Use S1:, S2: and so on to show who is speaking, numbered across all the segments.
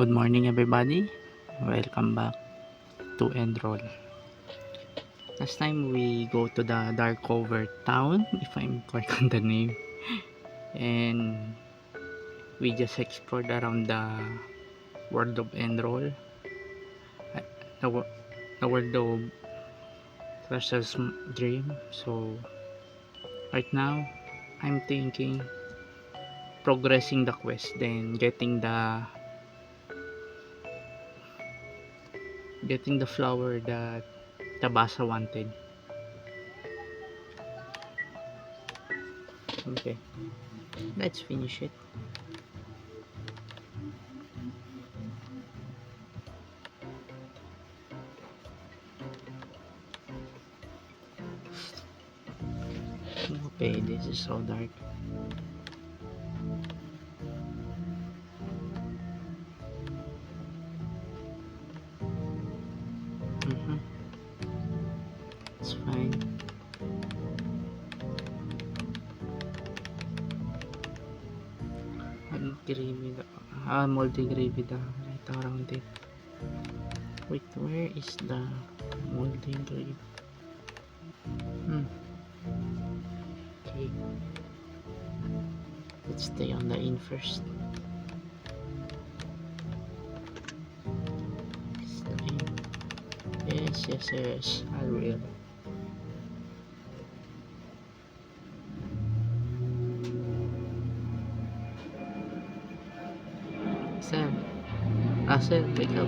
S1: Good morning, everybody. Welcome back to Enroll. Last time we go to the Darkover town, if I'm correct on the name, and we just explored around the world of Enroll, the, the world of Russia's dream. So right now, I'm thinking progressing the quest, then getting the flower that Tabasa wanted. Okay, let's finish it. Okay, this is so dark. Mm-hmm. It's fine. Gravy, moldy gravy right around it. Wait, where is the moldy gravy? Hmm. Okay, let's stay on the in first. Yes, yes, yes, I will. Sam, Russell, wake up.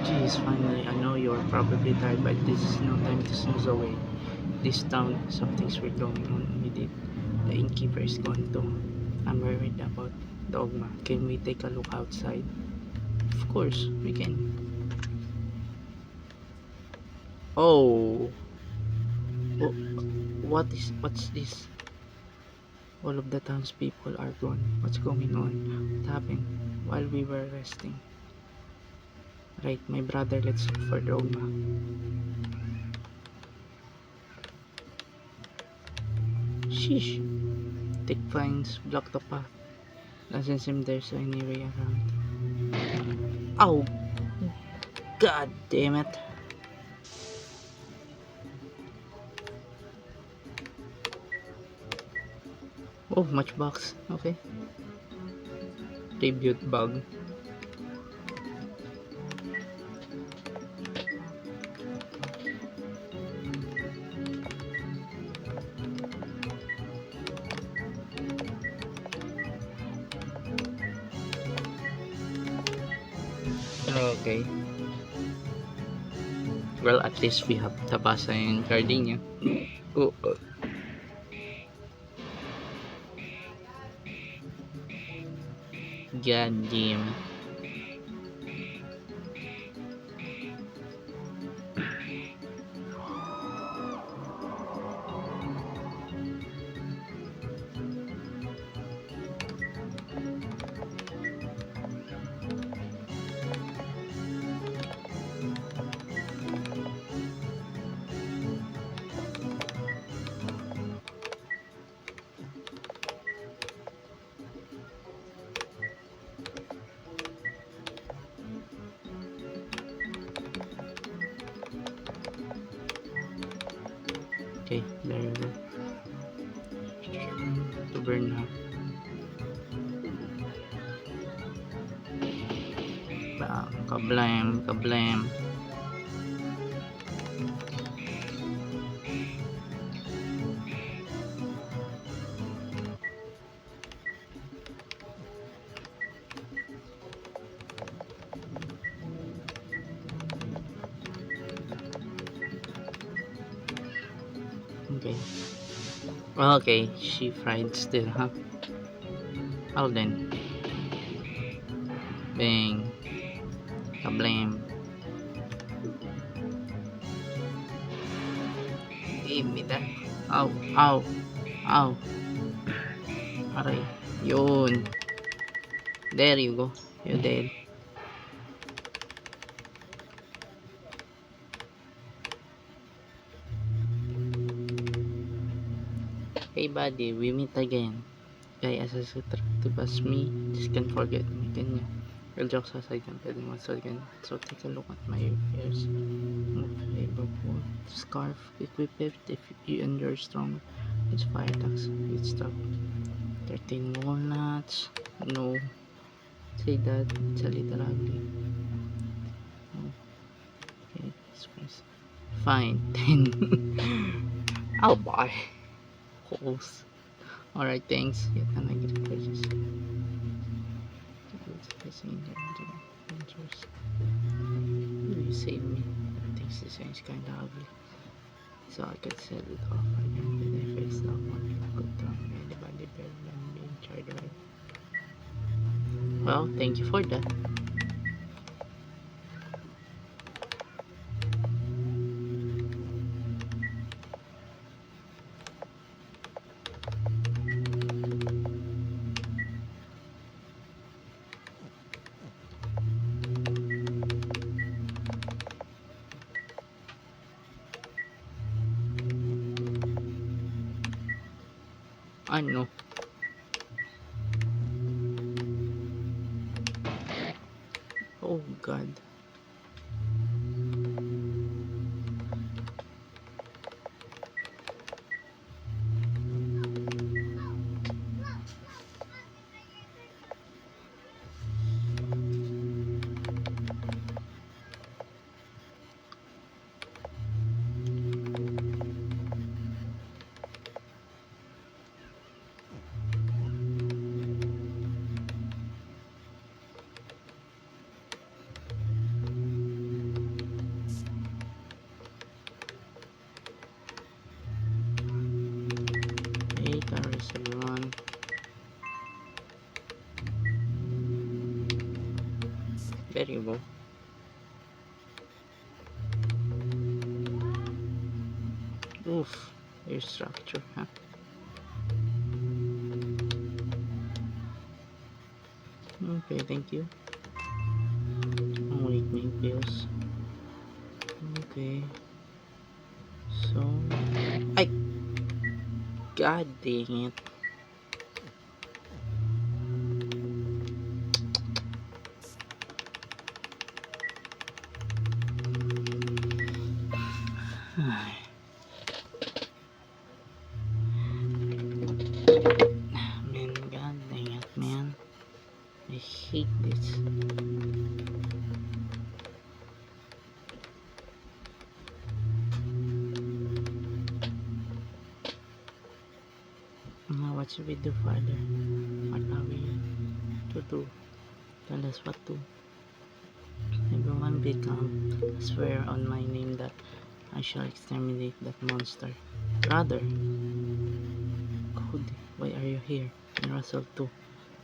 S1: Jeez, finally, I know you're probably tired, but this is no time to snooze away. This town, something's weird going on with it. The innkeeper is gone too. I'm worried about Dogma. Can we take a look outside? Of course, we can. Oh, what's this? All of the townspeople are gone. What's going on? What happened while we were resting? Right, my brother, let's look for Dogma. Sheesh. Thick vines block the path. Doesn't seem there's any way around. Oh, god damn it. Oh, matchbox. Okay. Tribute bug. Okay. Well, at least we have Tabasa and Gardenia. Oh, god damn. Okay, there you go. To burn now. Kablam, kablam. Okay. Okay, she fried still, huh? Oh then. Bang. Kablam. Give me that. Ow, ow, ow. Aray. Yun. There you go. You're dead. Hey buddy, we meet again. guy as attractive as me just can't forget me, kanya. Well, jokes aside, yan, pwede mo again. So, take a look at my ears. Move flavorful. Scarf, equip it if you endure strong. It's fire attacks. It's tough. 13 walnuts. No. Say that. It's a little ugly. Oh. Okay, space. Fine. 10. I'll buy. Holes. Alright, thanks. Yet another great purchase. You save me. I think this is kinda ugly. So I could sell it off again with a face that one could turn anybody better than being tried right. Well, thank you for that. Ano? Oh God. Hey, Taris, everyone. There you go. Oof, your structure, huh? Okay, thank you. Awakening pills. Okay. So, ay, God dang it. Ay. Man, God dang it, man. I hate this. Now what should we do further? What are we to do? Tell us what to. Everyone be calm. I swear on my name that I shall exterminate that monster. Brother! Cody, why are you here? And Russell too.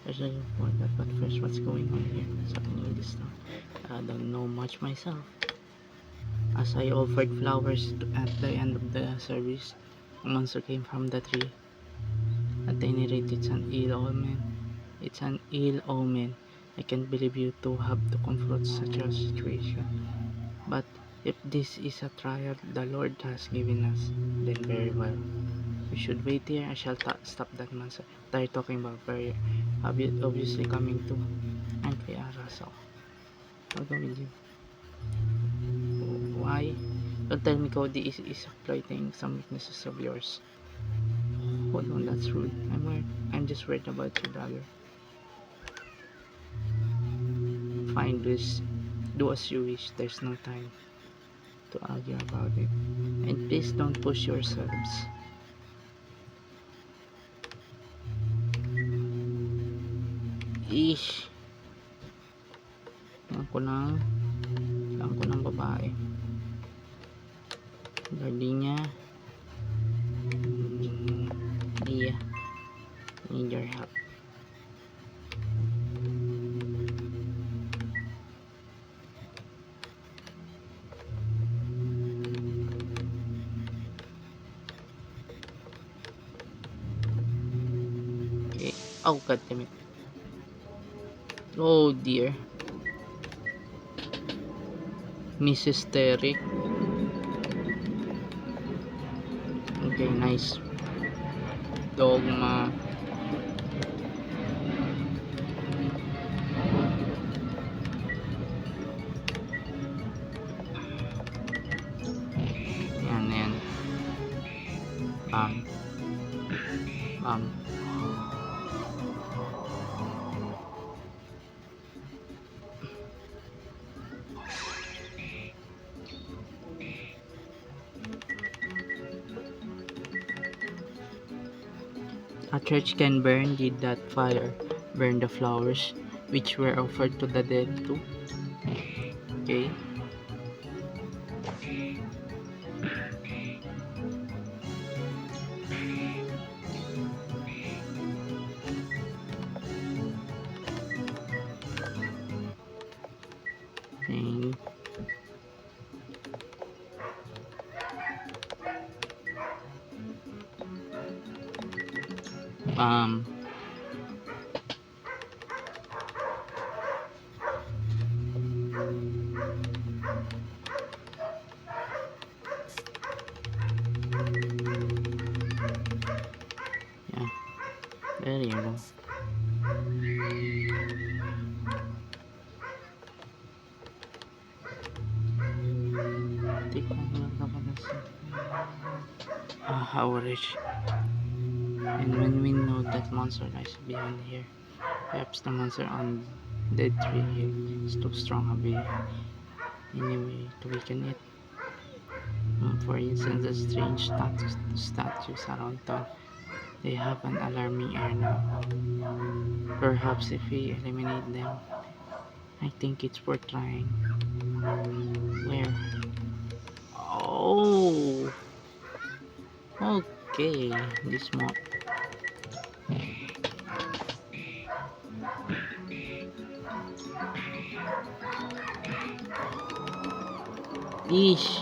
S1: There's a room for that, but first what's going on here? What's happening in this town? I don't know much myself. As I offered flowers at the end of the service, a monster came from the tree. At any rate, it's an ill omen. It's an ill omen. I can't believe you two have to confront such a situation. But if this is a trial the Lord has given us, then very well. We should wait here. I shall stop that monster. They're talking about prayer. Obviously coming to. And we are Russell. I'll go with you. Why? Don't tell me Cody is exploiting some weaknesses of yours. Hold on, that's rude. I'm just worried about you, brother. Fine, please. Do as you wish. There's no time to argue about it. And please don't push yourselves. Ish. Alam ko ng babae. Gardenia. Iya. Need your help. Okay. Oh, God damn it. Oh, dear. Mrs. Terry. Okay, nice. Dogma. A church can burn, did that fire burn the flowers which were offered to the dead too? Okay. Okay. Um, yeah, there you go. How rich. And when we know that monster lies behind here, perhaps the monster on dead tree here is too strong a way anyway to weaken it. For instance, the strange statues around town, they have an alarming air now. Perhaps if we eliminate them, I think it's worth trying. Where? Oh, okay. This mo. Ish.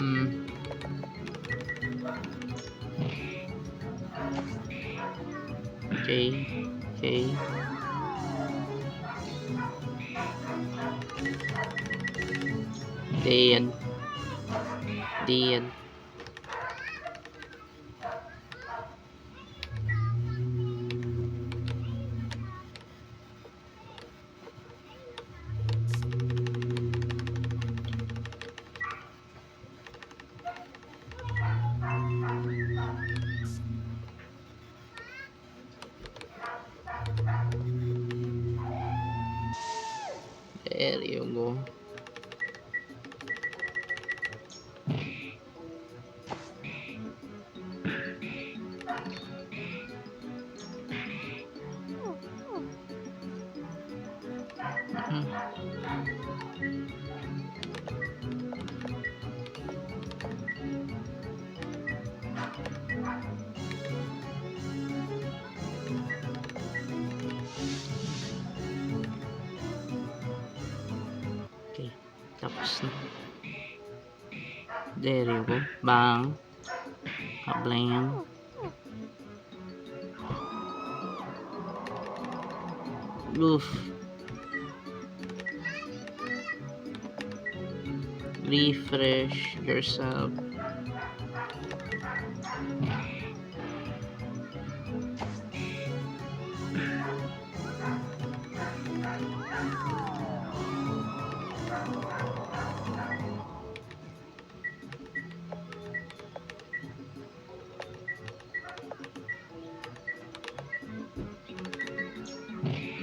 S1: Hmm. Okay. Okay. Dead. Dead. There you go. Mhm. Okay. Tapos na. There you go. Bang. Kablam. Oof. Refresh yourself.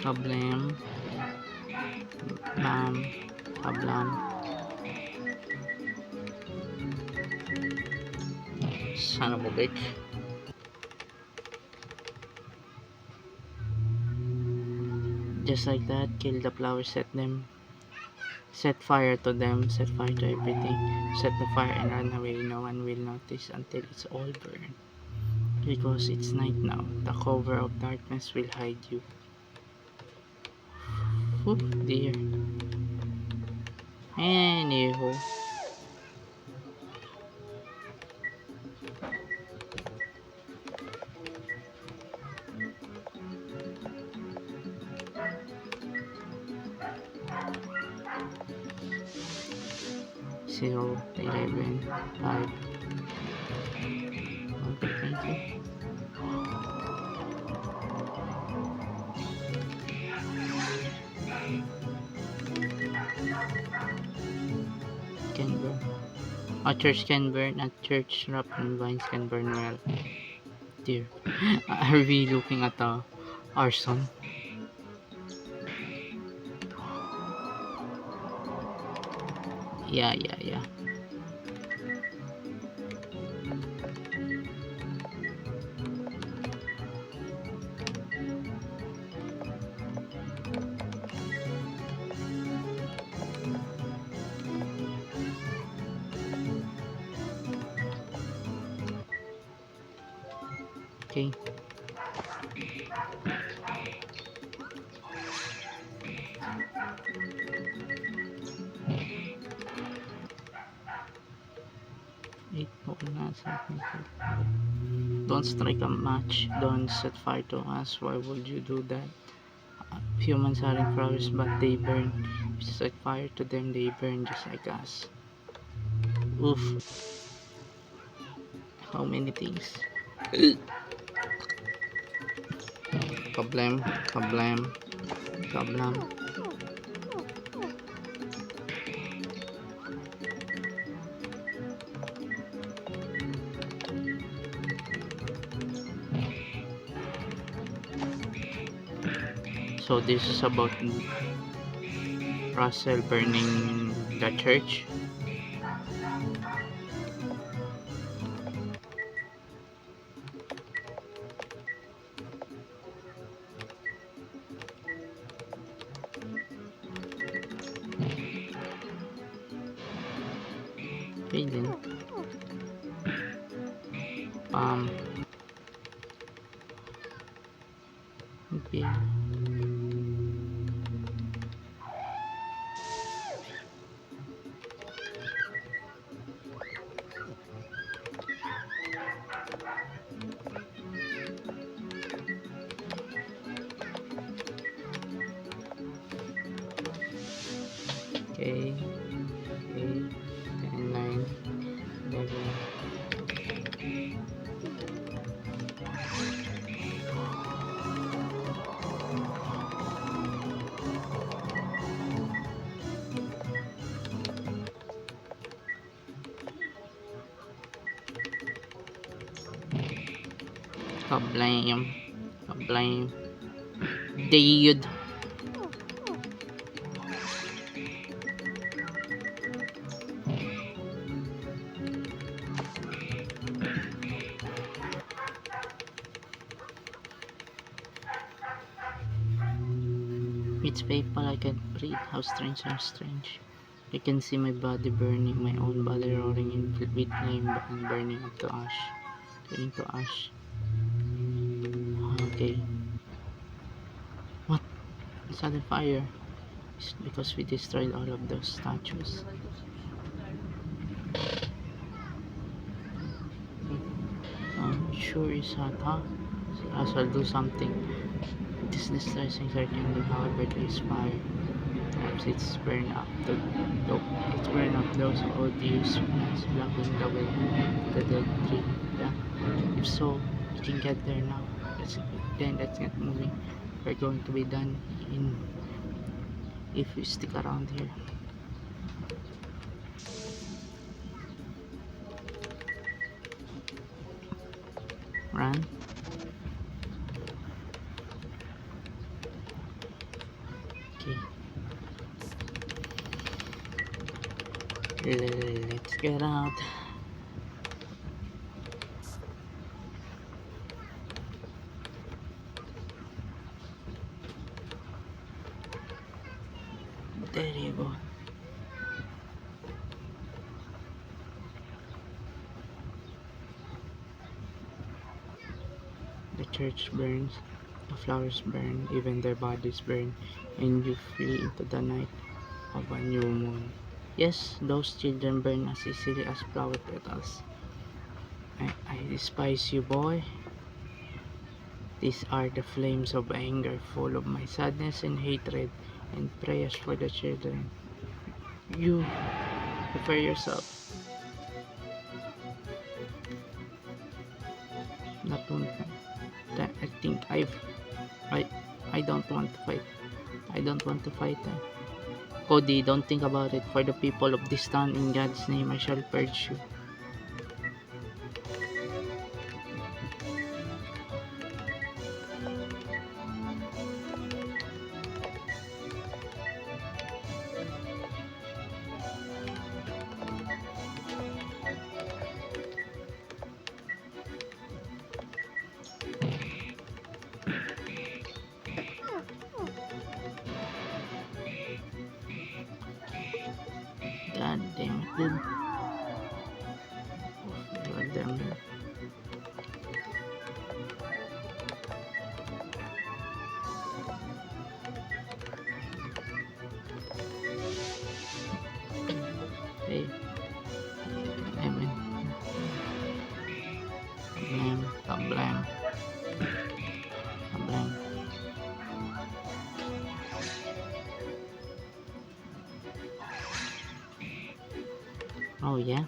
S1: Kablam. Bam. Kablam. Son of a bitch. Just like that, kill the flowers, set fire to them, set fire to everything, set the fire and run away. No one will notice until it's all burned. Because it's night now, the cover of darkness will hide you. Oh dear. Anywho. Zero, 11, 5, Okay, thank you. Can burn. A church can burn. A church wrapped in vines can burn well. Dear. Are we looking at a arson? Yeah. Okay. Eight Don't strike a match. Don't set fire to us. Why would you do that? Humans aren't flowers, but they burn. If you set fire to them, they burn just like us. Oof. How many things? Kablam, kablam, kablam. So this is about Russell burning the church. Okay then. Um. Okay. Okay. 8, 10, 9, 11. Kablam. Kablam. Dude. It's painful, I can't breathe. How strange, how strange. I can see my body burning, my own body roaring in with flame and burning up to ash. Turning to ash. Okay. What? It's on fire. It's because we destroyed all of those statues. Sure is hot, huh? So I'll do something. This distressing certainly, however, there is fire. Perhaps it's burned up it's burned up those odious plants blocking the way to the dead tree. Yeah. If so, we can get there now. Let's get moving. We're going to be done in if we stick around here. Run. Okay. Let's get out. There you go. The church burns, the flowers burn, even their bodies burn, and you flee into the night of a new moon. Yes, those children burn as easily as flower petals. I despise you, boy. These are the flames of anger, full of my sadness and hatred, and prayers for the children. You prepare yourself. That one. I think I don't want to fight. I don't want to fight. Cody, don't think about it. For the people of this town, in God's name, I shall purge you. God damn it, dude. God damn it. Hey, I mean, kablam. Oh yeah.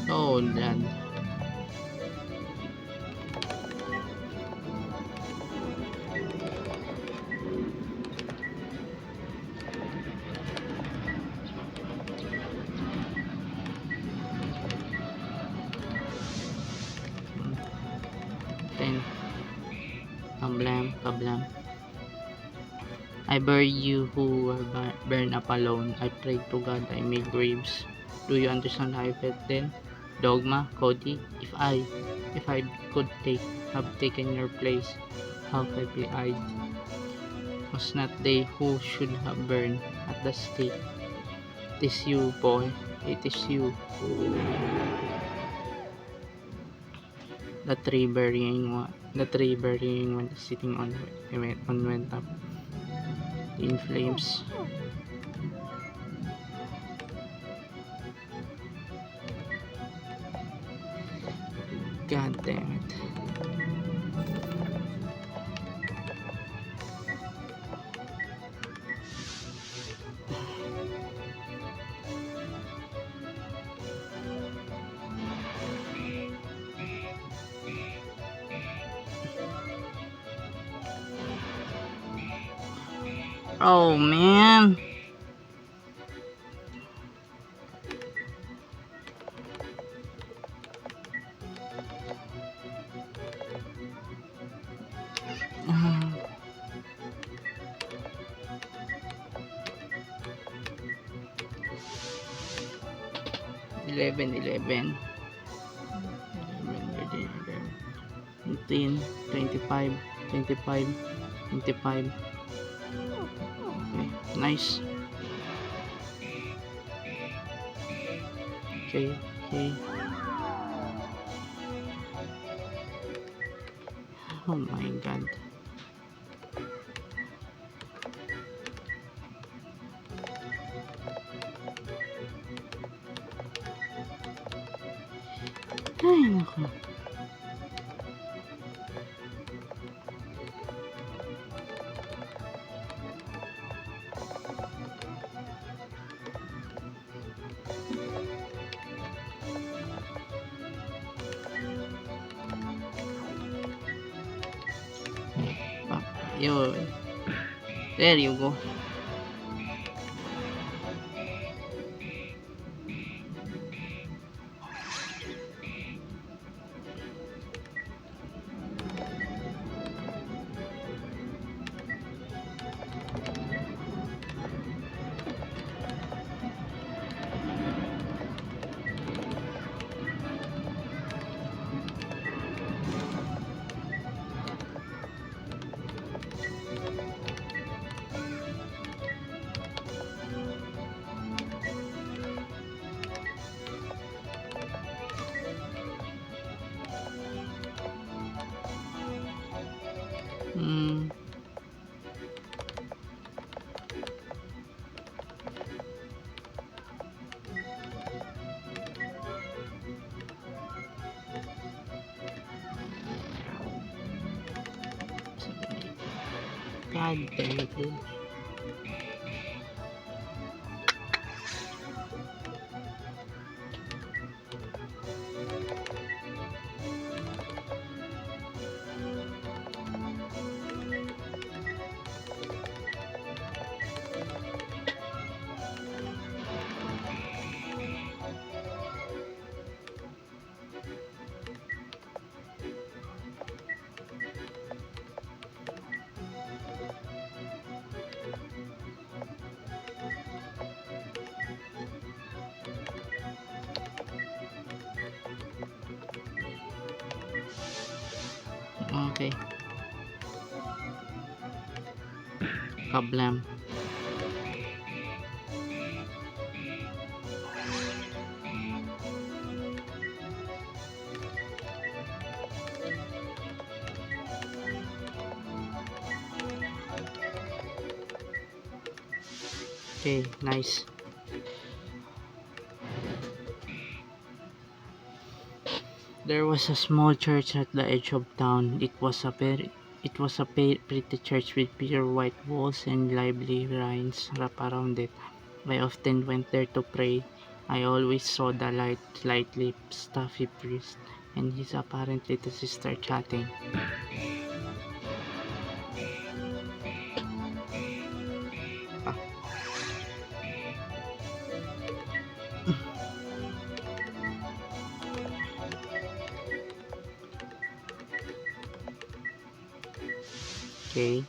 S1: Oh, dad. Then, kablam. I bury you who were burned up alone. I pray to God I make graves. Do you understand how I felt then? Dogma, Cody, if I could have taken your place, how happy I'd. Was not they who should have burned at the stake? It is you, boy. It is you. The tree burying one sitting on went up in flames. God damn it. Oh man. Eleven, 19, 25, 25, 25. Okay, nice. Okay. Oh my god. Ay, naku. Yun. There you go. God damn it, dude. Okay. Kablam. Okay, nice. There was a small church at the edge of town. It was a pretty church with pure white walls and lively shrines wrapped around it. I often went there to pray. I always saw the lightly stuffy priest and his apparent little sister chatting. Ah, okay.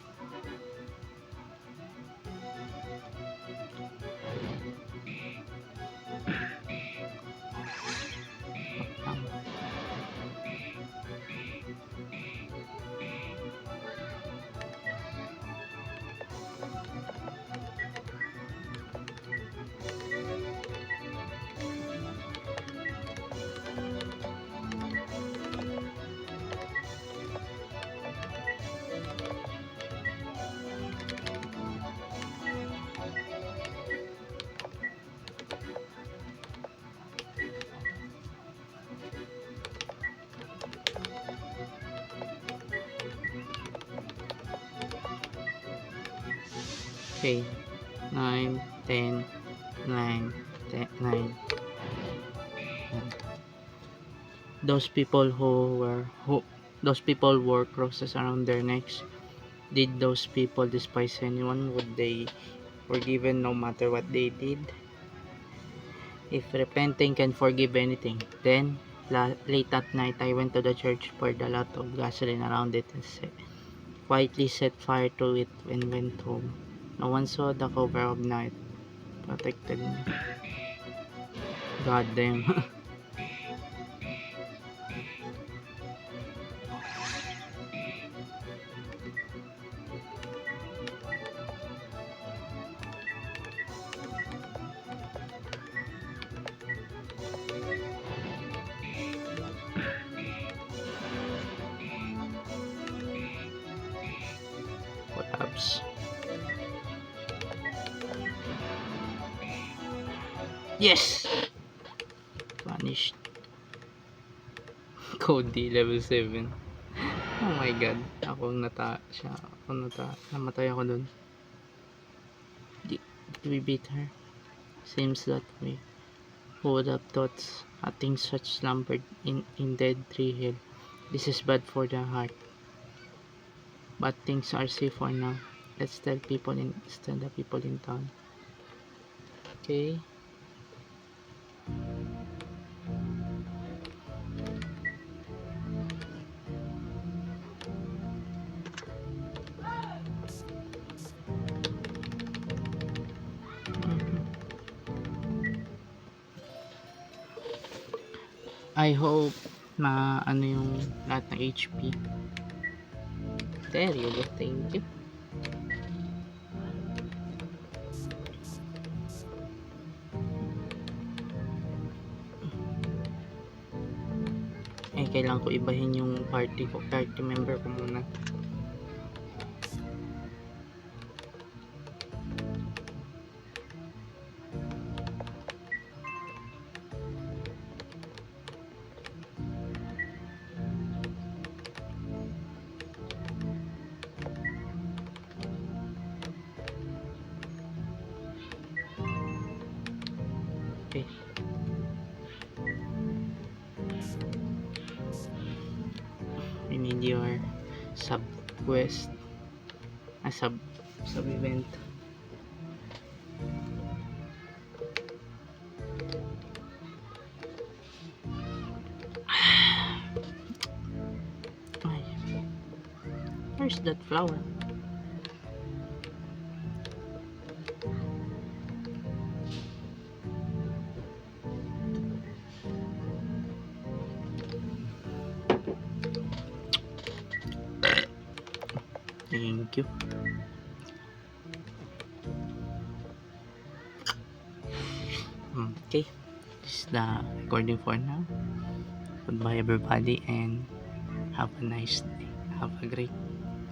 S1: Okay. 9, 10, 9, 10, 9. Those people those people wore crosses around their necks. Did those people despise anyone? Would they forgiven no matter what they did? If repenting can forgive anything, then late at night I went to the church, poured a lot of gasoline around it, and quietly set fire to it and went home. No one saw the cover of night protected me. God damn. Collapse. Yes! Vanished. Cody level 7. Oh my god. Namatay ako dun. Did we beat her? Seems that way. Who would have thought a thing such slumbered in Dead Tree Hill? This is bad for the heart. But things are safe for now. Let's tell the people in town. Okay. I hope na ano yung lahat ng HP. There you go. Thank you. Kailangan ko ibahin yung party member ko muna. Okay. We need your sub quest, sub event. Ay, where's that flower? Thank you. Okay, this is the recording for now. Goodbye everybody and have a nice day. Have a great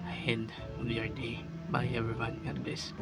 S1: ahead of your day. Bye everyone. God bless.